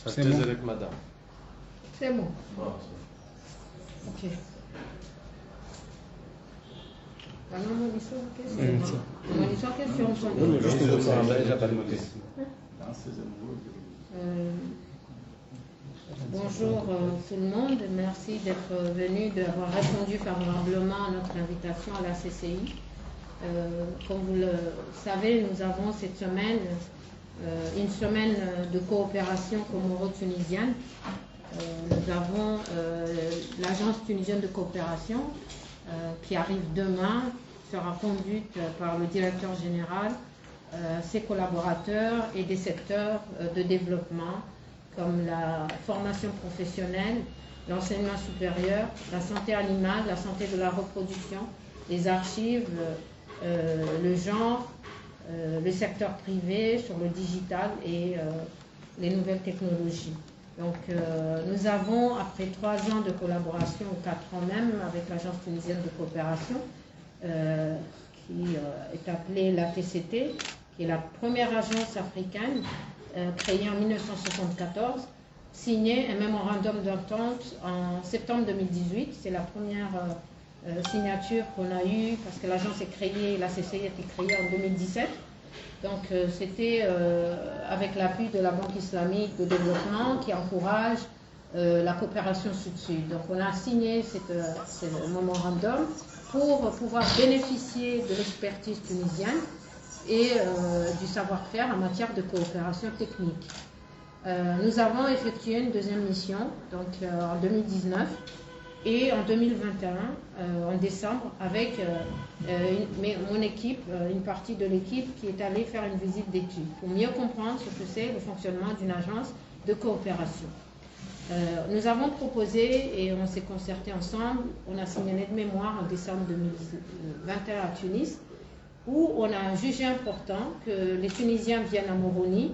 C'est bon. Madame. C'est bon. Ok. Bonjour tout le monde, merci d'être venu, d'avoir répondu favorablement à notre invitation à la CCI. Comme vous le savez, nous avons cette semaine une semaine de coopération comoro-tunisienne. Nous avons l'agence tunisienne de coopération qui arrive demain, sera conduite par le directeur général, ses collaborateurs et des secteurs de développement comme la formation professionnelle, l'enseignement supérieur, la santé animale, la santé de la reproduction, les archives, le genre, le secteur privé sur le digital et les nouvelles technologies. Donc nous avons, après 3 ans de collaboration, ou 4 ans même, avec l'agence tunisienne de coopération, qui est appelée la TCT, qui est la première agence africaine créée en 1974, signé un mémorandum d'entente en septembre 2018. C'est la première signature qu'on a eue, parce que l'agence est créée, la CCI a été créée en 2017. Donc c'était avec l'appui de la Banque islamique de développement qui encourage la coopération sud-sud. Donc on a signé ce mémorandum pour pouvoir bénéficier de l'expertise tunisienne et du savoir-faire en matière de coopération technique. Nous avons effectué une deuxième mission donc, en 2019 et en 2021, en décembre, avec mon équipe, une partie de l'équipe qui est allée faire une visite d'études pour mieux comprendre ce que c'est le fonctionnement d'une agence de coopération. Nous avons proposé et on s'est concerté ensemble, on a signé une aide-mémoire en décembre 2021 à Tunis, où on a jugé important que les Tunisiens viennent à Moroni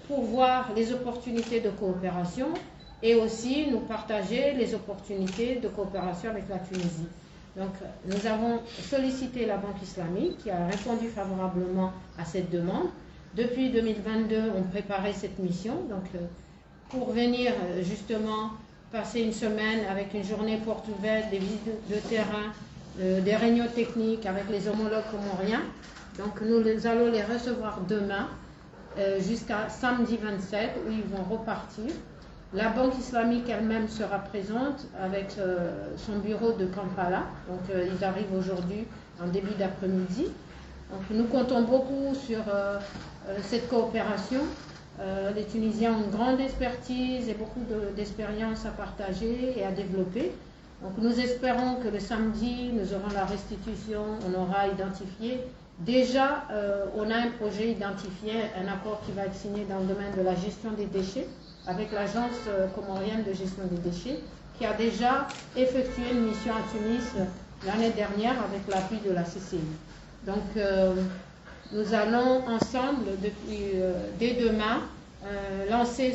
pour voir les opportunités de coopération et aussi nous partager les opportunités de coopération avec la Tunisie. Donc nous avons sollicité la Banque islamique qui a répondu favorablement à cette demande. Depuis 2022, on préparait cette mission donc, pour venir justement passer une semaine avec une journée porte ouverte, des visites de terrain, des réunions techniques avec les homologues comoriens. Donc nous allons les recevoir demain jusqu'à samedi 27 où ils vont repartir. La Banque islamique elle-même sera présente avec son bureau de Kampala. Donc ils arrivent aujourd'hui en début d'après-midi. Donc nous comptons beaucoup sur cette coopération. Les Tunisiens ont une grande expertise et beaucoup d'expérience à partager et à développer. Donc nous espérons que le samedi, nous aurons la restitution, on aura identifié. Déjà, on a un projet identifié, un accord qui va être signé dans le domaine de la gestion des déchets avec l'agence comorienne de gestion des déchets qui a déjà effectué une mission à Tunis l'année dernière avec l'appui de la CCI. Donc nous allons ensemble, dès demain, lancer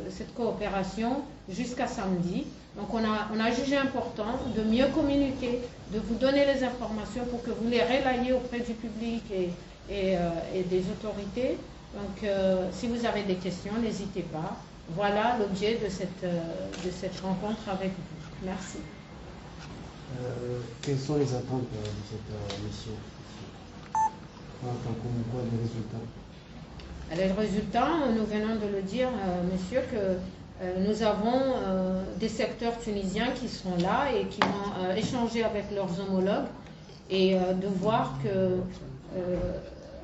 cette coopération jusqu'à samedi. Donc on a jugé important de mieux communiquer, de vous donner les informations pour que vous les relayiez auprès du public et des autorités. Donc si vous avez des questions, n'hésitez pas. Voilà l'objet de cette rencontre avec vous. Merci. Quelles sont les attentes de cette mission? On attend quoi des résultats? Les résultats, nous venons de le dire, monsieur, que nous avons des secteurs tunisiens qui sont là et qui vont échanger avec leurs homologues et de voir que,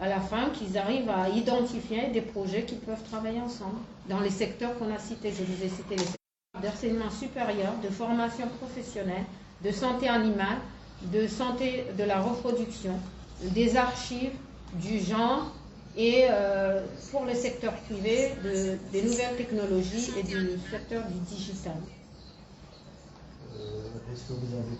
à la fin, qu'ils arrivent à identifier des projets qui peuvent travailler ensemble dans les secteurs qu'on a cités. Je vous ai cité les secteurs d'enseignement supérieur, de formation professionnelle, de santé animale, de santé de la reproduction, des archives, du genre et pour le secteur privé, des nouvelles technologies et du secteur du digital. Est-ce que vous avez